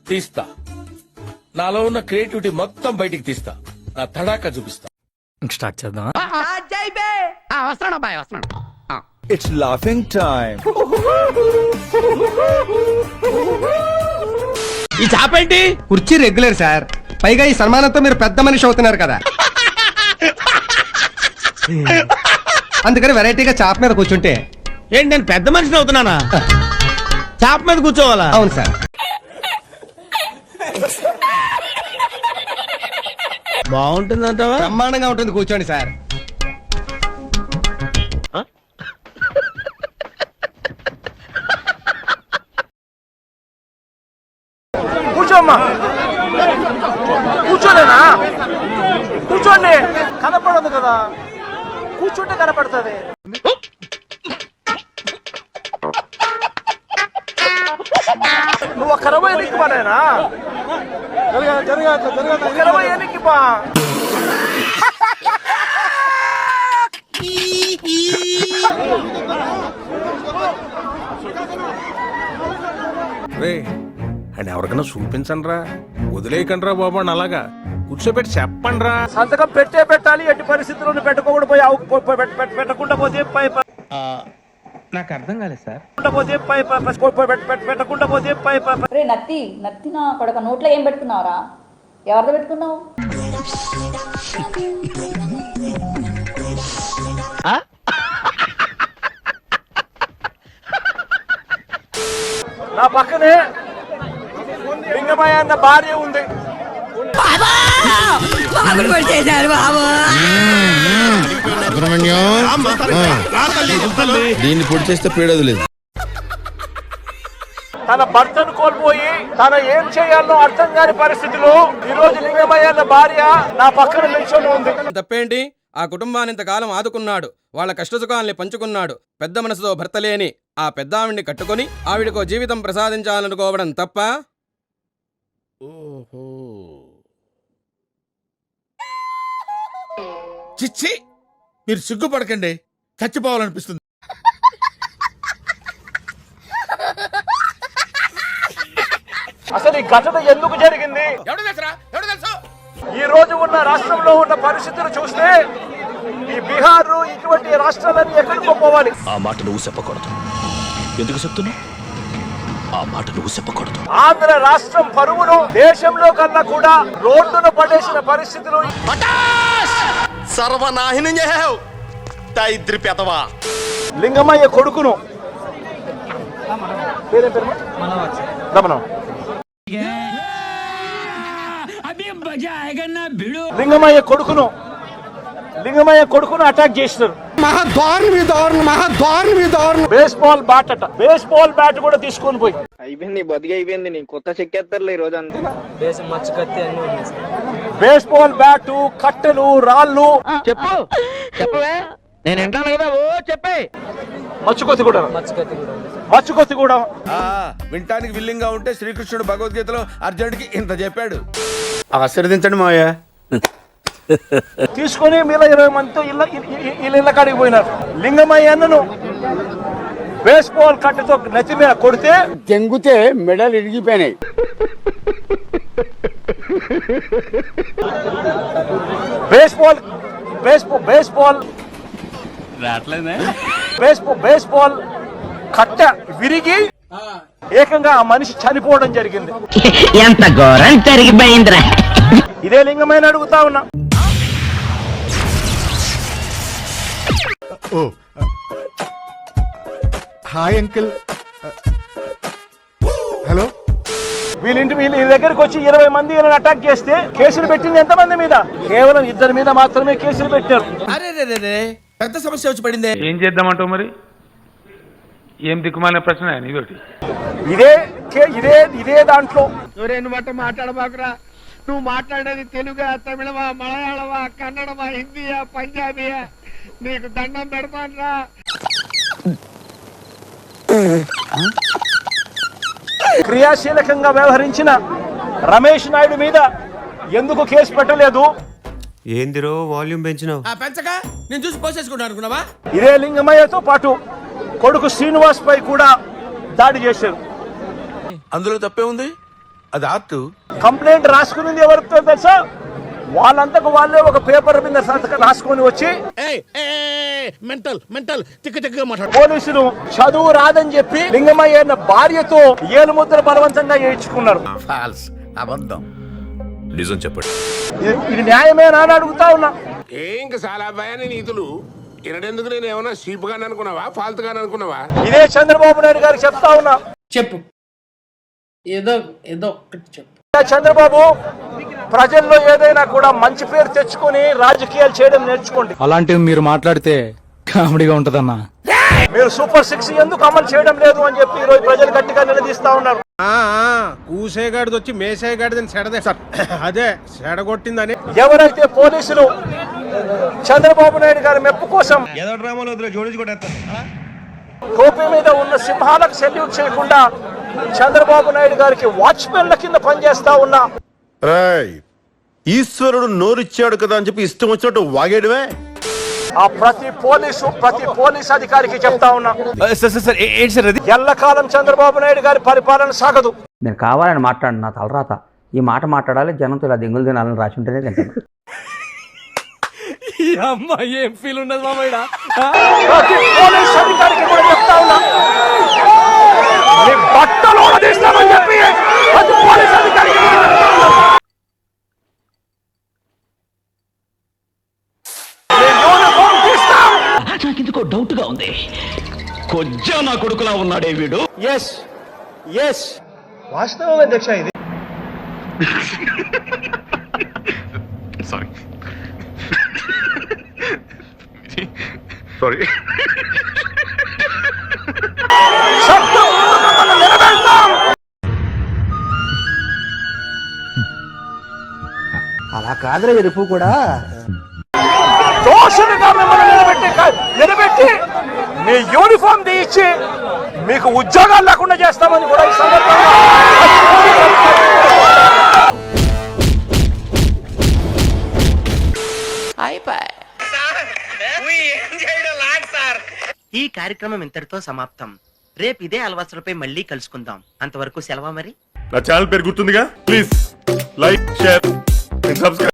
తీస్తా, నాలో ఉన్న క్రియేటివిటీ మొత్తం బయటికి తీస్తా, నా తడాకా చూపిస్తా. స్టార్ట్ చేద్దాం. వస్తున్నాడు అబ్బాయి, వస్తున్నాడు. It's laughing time. ఈ చాప ఏంటి? కుర్చీ రెగ్యులర్ సార్, పైగా ఈ సన్మానంతో మీరు పెద్ద మనిషి అవుతున్నారు కదా, అందుకని వెరైటీగా చాప మీద కూర్చుంటే. ఏంటి, నేను పెద్ద మనిషిని అవుతున్నానా? చాప మీద కూర్చోవాలా? అవును సార్. బాగుంటుందంటావా? బ్రహ్మాండంగా ఉంటుంది, కూర్చోండి సార్. కూర్చోమ్మా, కూర్చోలేనా? కూర్చోండి, కనపడదు కదా, కూర్చుంటే కనపడుతుంది. నువ్వు ఒక 20 ఎన్నికి పడేనా? 20 ఎన్నికి పా. రే, అని ఎవరికైనా చూపించండి రా, వదిలేయకండి రా బాబు. అలాగా కూర్చోబెట్టి చెప్పండి రా. సంతకం పెట్టాలి, ఎట్టి పరిస్థితుల్లో పెట్టకూడదు. పెట్టకుండా పోతే నాకు అర్థం కాలేదు సార్. పెట్టకుండా పోతే నత్తి నా కొడక నోట్లో ఏం పెట్టుకున్నావురా? ఎవరితో పెట్టుకున్నావు? నా పక్కనే లింగమయ్య అన్న భార్య ఉంది. దీన్ని పొడి చేస్తే పీడదు లేదు. తన భర్తను కోల్పోయి తన ఏం చేయాలో అర్థం కాని పరిస్థితిలో ఈ రోజు లింగమయ్య అన్న భార్య నా పక్కన నిల్చొని ఉంది. తప్పేంటి? ఆ కుటుంబాన్ని ఇంతకాలం ఆదుకున్నాడు, వాళ్ళ కష్టసుఖాల్ని పంచుకున్నాడు. పెద్ద మనసుతో భర్త లేని ఆ పెద్ద ఆవిడ్ని కట్టుకుని ఆవిడకో జీవితం ప్రసాదించాలనుకోవడం తప్ప? ఓహో, చిచ్చి, మీరు సిగ్గుపడకండి, చచ్చిపోవాలనిపిస్తుంది. అసలు ఈ ఘటన ఎందుకు జరిగింది? ఈ రోజు ఉన్న రాష్ట్రంలో ఉన్న పరిస్థితులు చూస్తే ఈ బీహార్ ఇటువంటి రాష్ట్రాలన్నీ ఎక్కడికో పోవాలి. ఆ మాట నువ్వు చెప్పకూడదు. ఎందుకు చెప్తున్నావు? ఆ మాట నువ్వు చెప్పకూడదు. ఆంధ్ర రాష్ట్రం పరువును దేశంలో కన్నా కూడా రోడ్డున పడేసిన పరిస్థితులు. సర్వనాశనం చేసావు దరిద్ర పెదవా. లింగమయ్య కొడుకును లింగమయ్య కొడుకును అటాక్ చేసినారు. బేస్బాల్ బ్యాట్ కూడా తీసుకొని పోయి అయిపోయింది, బతికి అయిపోయింది. నీ కొత్త చెక్కేస్తారులే ఈ రోజు అంతా. బేస్బాల్ బ్యాట్, కట్టెలు, రాళ్ళు. చెప్పవే, నేను వింటాను కదా. ఓ చెప్పే. మచ్చుకొత్తి కూడా వింటానికి విల్లింగ్ గా ఉంటే శ్రీకృష్ణుడు భగవద్గీతలో అర్జునుడికి ఇంత చెప్పాడు. ఆశీర్వదించండి మావయ్య. తీసుకొని మీలో 20 మందితో ఇళ్ళ కాడికి పోయినారు. లింగమయ్య అన్నను బేస్బాల్ కట్టెతో నెత్తి మీద కొడితే తెంగుతే మెడలు ఇరిగిపోయినాయి. బేస్బాల్ కట్ట విరిగి ఏకంగా ఆ మనిషి చనిపోవడం జరిగింది. ఎంత ఘోరం జరిగిపోయిందిరా. ఇదే లింగమైన అడుగుతా ఉన్నా. Hi uncle. హలో. వీళ్ళ దగ్గరికి వచ్చి 20 మంది అటాక్ చేస్తే కేసులు పెట్టింది ఎంతమంది మీద? కేవలం 2 మీద మాత్రమే కేసులు పెట్టారు. అరే రే, పెద్ద సమస్య వచ్చి పడిందే. ఏం చేద్దామంటావు మరి? ఏం దిక్కుమాలిన ప్రశ్న ఇదొకటి. ఇదే దాంట్లో నువ్వు మాట మాట్లాడబాకురా. నువ్వు మాట్లాడేది తెలుగా, తమిళమా, మలయాళమా, కన్నడమా, హిందీయా, పంజాబీయా? నీకు దండం పెడతానురా. క్రియాశీలకంగా వ్యవహరించిన రమేష్ నాయుడు మీద ఎందుకు కేసు పెట్టలేదు? ఏందిరో వాల్యూమ్ పెంచినావు? పెంచగా నేను చూసి పోసేసుకుంటా అనుకున్నావా? ఇదే లింగమయ్యతో పాటు కొడుకు శ్రీనివాస్ పై కూడా దాడి చేశారు. అందులో తప్పే ఉంది, అది ఆర్ట్. కంప్లైంట్ రాసుకునింది ఎవరితో తెలుసా? వాళ్ళంతకు వాళ్ళే ఒక పేపర్ మీద సంతకం రాసుకొని వచ్చి పోలీసులు చదువు రాదని చెప్పి లింగమయ్య అన్న భార్యతో ఏలుముద్ర బలవంతంగా చేయించుకున్నారు. ఫాల్స్, అబద్ధం. నిజం చెప్పండి. ఇది న్యాయమేనా అని అడుగుతా ఉన్నా. ఇంకా చాలా భయాన్ని నీతులు ఇనడెందుకు? నేను ఏమన్నా చీపుగాని అనుకున్నావా, ఫాల్తుగాని అనుకున్నావా? ఇదే చంద్రబాబు నాయుడు గారికి చెప్తా ఉన్నా. చెప్పు, ఏదో ఒక్కటి చెప్పు. చంద్రబాబు, ప్రజల్లో ఏదైనా కూడా మంచి పేరు తెచ్చుకొని రాజకీయాలు చేయడం నేర్చుకోండి. అలాంటివి మీరు మాట్లాడితే కామెడీగా ఉంటదన్నా. మీరు సూపర్ 6 ఎందుకు అమలు చేయడం లేదు అని చెప్పి ఈ రోజు ప్రజలు గట్టిగా నిలదీస్తా ఉన్నారు. కూసేగాడిది వచ్చి మేసేగాడిదని సెడదే సార్, అదే సెడగొట్టిందని. ఎవరైతే పోలీసులు చంద్రబాబు నాయుడు గారి మెప్పు కోసం ఏదో డ్రామాలో జోడించుకుంటా టోపీ మీద ఉన్న సింహాలకు సెల్యూట్ చేయకుండా చంద్రబాబు నాయుడు గారికి వాచ్మెన్ల కింద పనిచేస్తా ఉన్నా ఈశ్వరుడు నోరిచ్చాడు కదా అని చెప్పి ఇష్టం వచ్చినట్టు వాగేయడమే. ఆ ప్రతి పోలీస్ అధికారికి చెప్తా ఉన్నా, ఎల్లకాలం చంద్రబాబు నాయుడు గారి పరిపాలన సాగదు. నేను కావాలని మాట్లాడు, నా తలరాత ఈ మాట మాట్లాడాలి, జనంతో ఇలా దింగులు తినాలని రాసి ఉంటేనే తింటాను. ఏం ఫీల్ ఉండదు మామయ్య. ప్రతి పోలీస్ అధికారికి కూడా చెప్తా ఉన్నా, మీ బట్టలు తీస్తామని చెప్పి ప్రతి పోలీస్ అధికారికి కూడా చెప్తా ఉన్నా. మీ యూనిఫామ్ తీస్తాం. నాకెందుకో డౌట్ గా ఉంది. కొజ్జా నా కొడుకులా ఉన్నాడే వీడు. ఎస్ వాస్తవం అధ్యక్ష ఇది. సారీ. చట్టం మనం నిలబెడతాం. అలా కాదులే ఎరుపు కూడా. దోషులుగా మిమ్మల్ని నిలబెట్టి మీ యూనిఫామ్ తీయించి మీకు ఉద్యోగాలు లేకుండా చేస్తామని కూడా ఈ సందర్భంగా ఈ కార్యక్రమం ఇంతటితో సమాప్తం. రేపు ఇదే అలవాసులపై మళ్ళీ కలుసుకుందాం. అంతవరకు సెలవా మరి. నా ఛానల్ పేరు గుర్తుందిగా, ప్లీజ్ లైక్, షేర్, సబ్స్క్రైబ్.